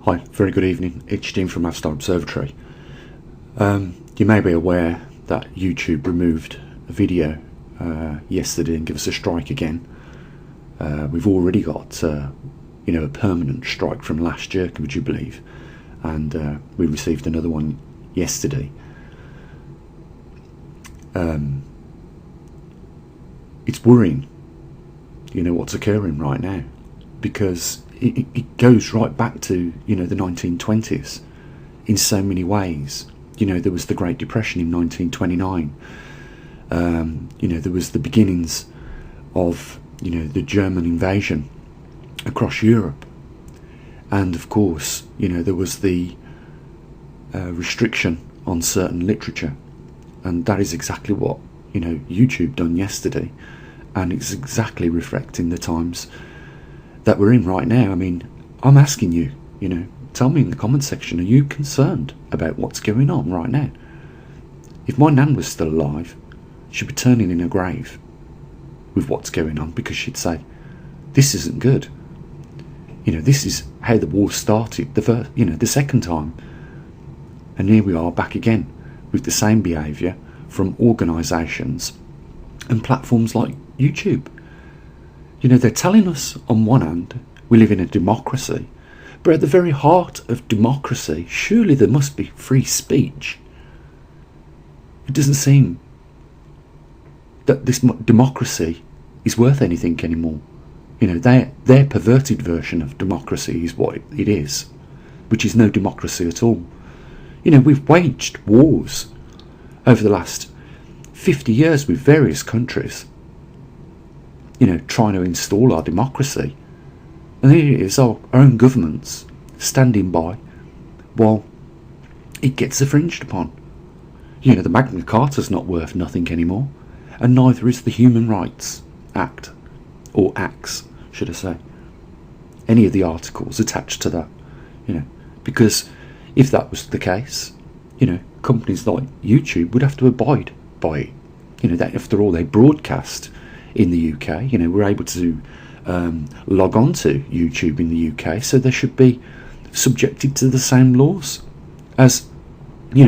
Hi, very good evening. It's Dean from maverickstar Observatory. You may be aware that YouTube removed a video yesterday and gave us a strike again. We've already got a permanent strike from last year, would you believe? And we received another one yesterday. It's worrying, what's occurring right now, because it goes right back to the 1920s in so many ways. There was the Great Depression in 1929. There was the beginnings of the German invasion across Europe, and of course there was the restriction on certain literature, and that is exactly what YouTube done yesterday, and it's exactly reflecting the times that we're in right now. I mean, I'm asking you, tell me in the comment section, are you concerned about what's going on right now? If my nan was still alive, she'd be turning in her grave with what's going on, because she'd say, this isn't good. This is how the war started the second time, and here we are back again with the same behaviour from organisations and platforms like YouTube. They're telling us on one hand we live in a democracy, but at the very heart of democracy, surely there must be free speech. It doesn't seem that this democracy is worth anything anymore. Their perverted version of democracy is what it is, which is no democracy at all. We've waged wars over the last 50 years with various countries, trying to install our democracy. And here it is, our own governments standing by while it gets infringed upon. The Magna Carta's not worth nothing anymore, and neither is the Human Rights Act, or acts, should I say, any of the articles attached to that. Because if that was the case, companies like YouTube would have to abide by it. That after all, they broadcast in the UK. We're able to log on to YouTube in the UK, so they should be subjected to the same laws as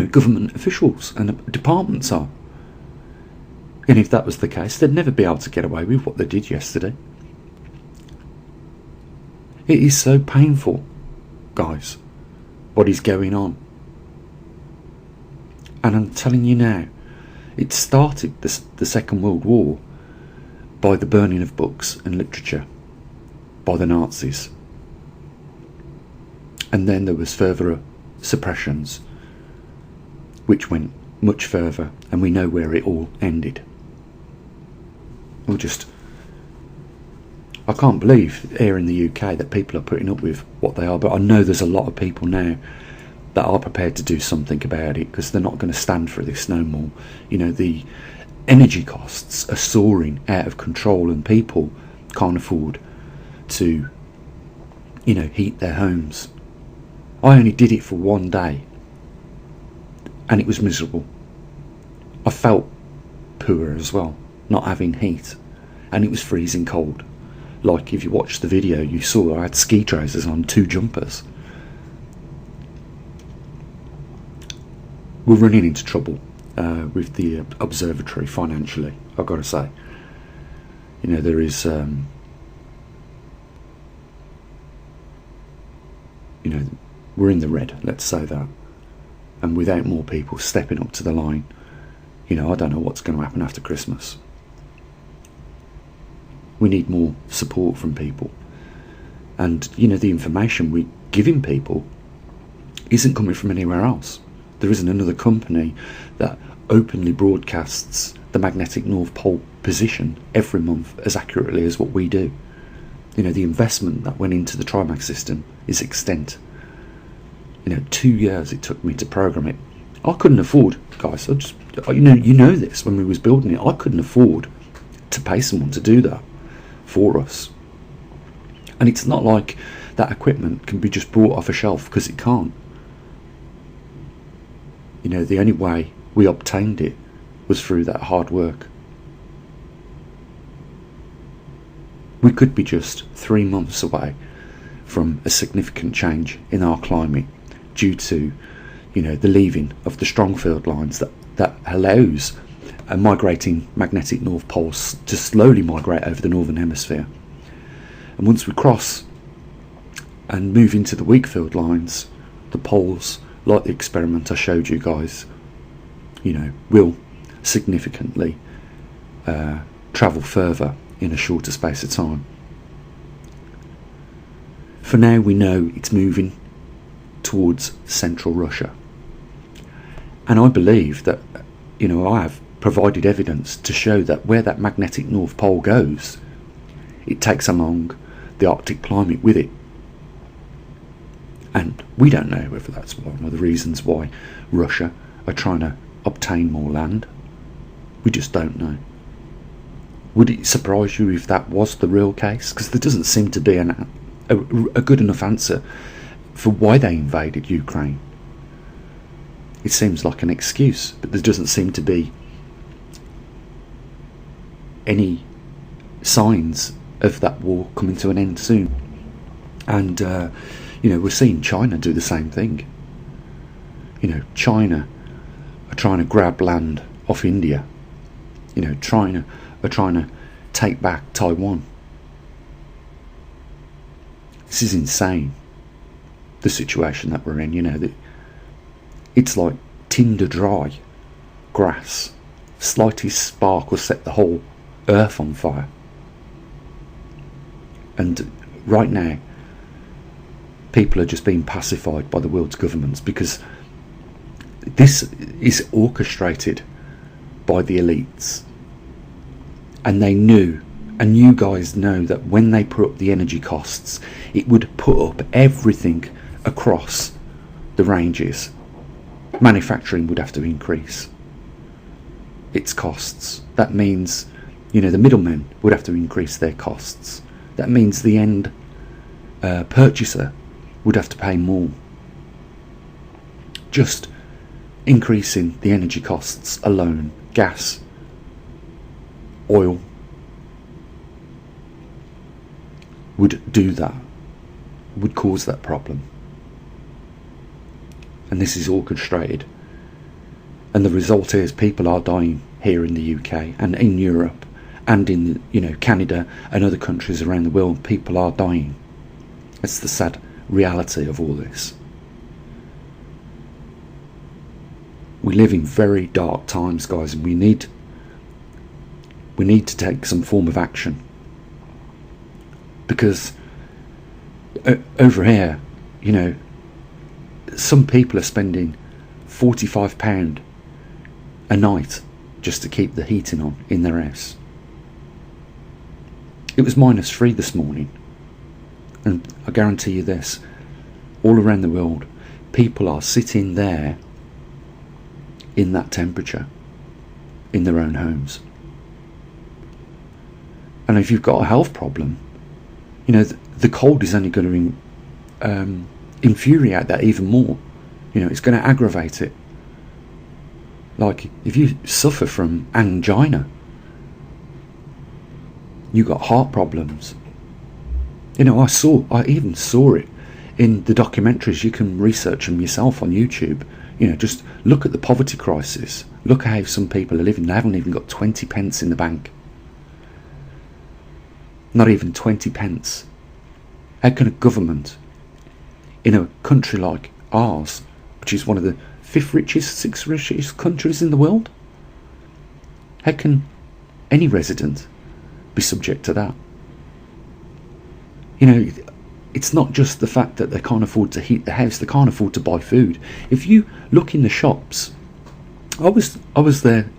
government officials and departments are. And if that was the case, they'd never be able to get away with what they did yesterday. It is so painful, guys, what is going on. And I'm telling you now, it started the Second World War by the burning of books and literature by the Nazis. And then there was further suppressions, which went much further, and we know where it all ended. I can't believe here in the UK that people are putting up with what they are, but I know there's a lot of people now that are prepared to do something about it, because they're not going to stand for this no more. The energy costs are soaring out of control, and people can't afford to heat their homes. I only did it for one day, and it was miserable. I felt poor as well, not having heat, and it was freezing cold. Like, if you watched the video, you saw I had ski trousers on, 2 jumpers. We're running into trouble with the Observatory financially, I've got to say. There is we're in the red, let's say that, and without more people stepping up to the line, I don't know what's going to happen after Christmas. We need more support from people, and the information we're giving people isn't coming from anywhere else. There isn't another company that openly broadcasts the magnetic North Pole position every month as accurately as what we do. The investment that went into the Trimax system is extent. 2 years it took me to program it. I couldn't afford, guys, you know this, when we was building it, I couldn't afford to pay someone to do that for us. And it's not like that equipment can be just brought off a shelf, because it can't. The only way we obtained it was through that hard work. We could be just 3 months away from a significant change in our climate due to, the leaving of the strong field lines that allows a migrating magnetic north pole to slowly migrate over the northern hemisphere. And once we cross and move into the weak field lines, the poles, like the experiment I showed you guys, will significantly travel further in a shorter space of time. For now, we know it's moving towards central Russia. And I believe that, I have provided evidence to show that where that magnetic north pole goes, it takes along the Arctic climate with it. And we don't know whether that's one of the reasons why Russia are trying to obtain more land. We just don't know. Would it surprise you if that was the real case? Because there doesn't seem to be a good enough answer for why they invaded Ukraine. It seems like an excuse, but there doesn't seem to be any signs of that war coming to an end soon. And we're seeing China do the same thing. China are trying to grab land off India. China are trying to take back Taiwan. This is insane, the situation that we're in. It's like tinder dry grass. Slightest spark will set the whole earth on fire. And right now, people are just being pacified by the world's governments because this is orchestrated by the elites. And they knew, and you guys know, that when they put up the energy costs, it would put up everything across the ranges. Manufacturing would have to increase its costs. That means, the middlemen would have to increase their costs. That means the end purchaser would have to pay more. Just increasing the energy costs alone, gas, oil, would do that, would cause that problem. And this is orchestrated. And the result is people are dying here in the UK and in Europe and in Canada and other countries around the world. People are dying. It's the sad reality of all this. We live in very dark times, guys, and we need to take some form of action. Because over here, some people are spending £45 a night just to keep the heating on in their house. It was -3 this morning. And I guarantee you this, all around the world, people are sitting there in that temperature in their own homes. And if you've got a health problem, the cold is only going to infuriate that even more. It's going to aggravate it. Like if you suffer from angina, you got heart problems. I even saw it in the documentaries. You can research them yourself on YouTube. Just look at the poverty crisis. Look at how some people are living. They haven't even got 20 pence in the bank. Not even 20 pence. How can a government in a country like ours, which is one of the 5th richest, 6th richest countries in the world, how can any resident be subject to that? It's not just the fact that they can't afford to heat the house, they can't afford to buy food. If you look in the shops, I was there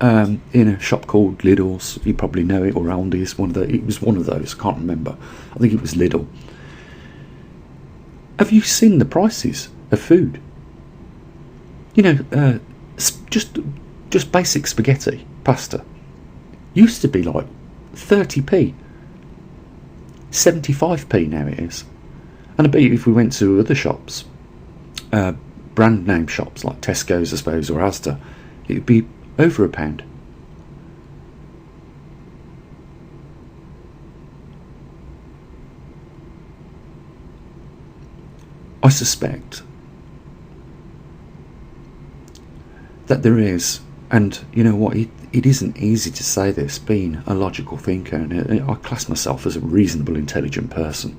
in a shop called Lidl's. You probably know it, or Aldi's. It was one of those. I can't remember. I think it was Lidl. Have you seen the prices of food? Just basic spaghetti, pasta, used to be like 30p, 75p now it is. And I bet you if we went to other shops, brand name shops like Tesco's, I suppose, or Asda, it would be over £1. I suspect that there is, and you know what, it isn't easy to say this, being a logical thinker, and I class myself as a reasonable, intelligent person,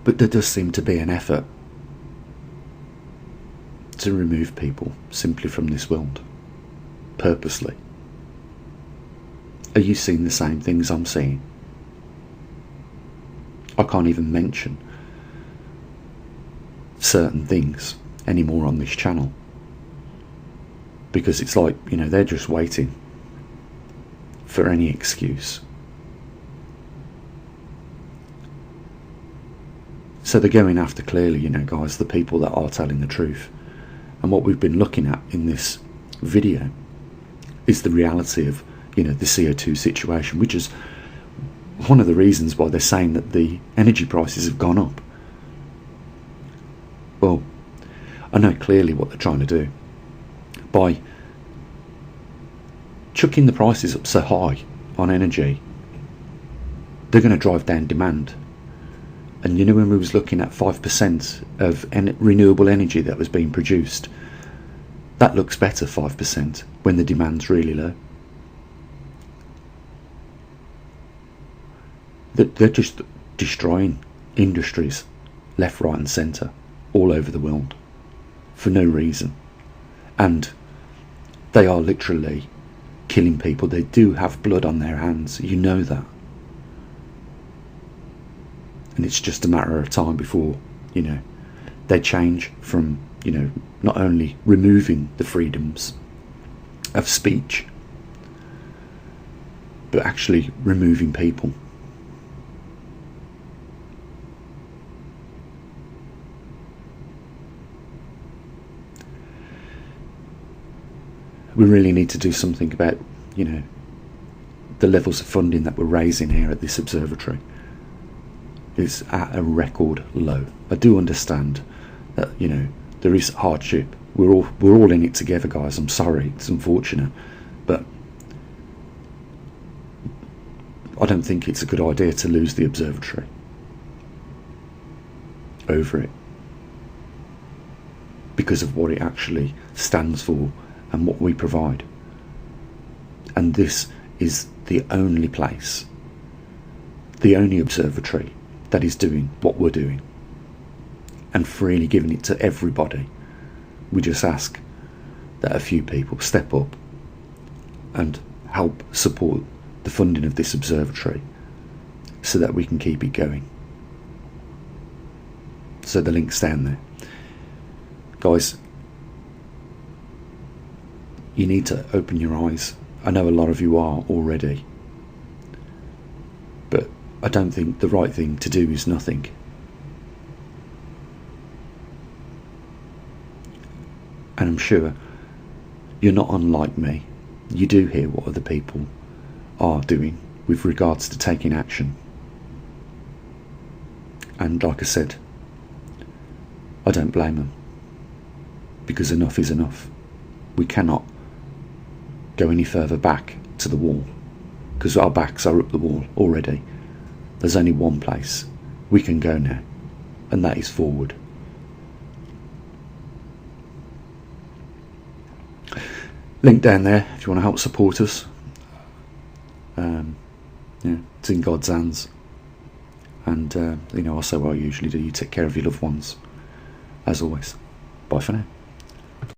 but there does seem to be an effort to remove people simply from this world, purposely. Are you seeing the same things I'm seeing? I can't even mention certain things anymore on this channel, because it's like, you know, they're just waiting for any excuse. So they're going after, clearly, you know, guys, the people that are telling the truth. And what we've been looking at in this video is the reality of, you know, the CO2 situation, which is one of the reasons why they're saying that the energy prices have gone up. Well, I know clearly what they're trying to do. By chucking the prices up so high on energy, they're going to drive down demand. And you know, when we was looking at 5% of renewable energy that was being produced, that looks better, 5%, when the demand's really low. They're just destroying industries left, right and centre all over the world for no reason. And they are literally killing people. They do have blood on their hands, you know that. And it's just a matter of time before, you know, they change from, you know, not only removing the freedoms of speech, but actually removing people. We really need to do something about, you know, the levels of funding that we're raising here at this observatory. Is at a record low. I do understand that, you know, there is hardship. We're all in it together, guys. I'm sorry, it's unfortunate, but I don't think it's a good idea to lose the observatory over it, because of what it actually stands for and what we provide. And this is the only place, the only observatory that is doing what we're doing and freely giving it to everybody. We just ask that a few people step up and help support the funding of this observatory so that we can keep it going. So the link's down there. Guys, you need to open your eyes. I know a lot of you are already, but I don't think the right thing to do is nothing. And I'm sure you're not unlike me. You do hear what other people are doing with regards to taking action. And like I said, I don't blame them, because enough is enough. We cannot go any further back to the wall, because our backs are up the wall already. There's only one place we can go now, and that is forward. Link down there if you want to help support us. Yeah, it's in God's hands. And you know, also what I usually do, you take care of your loved ones. As always, bye for now.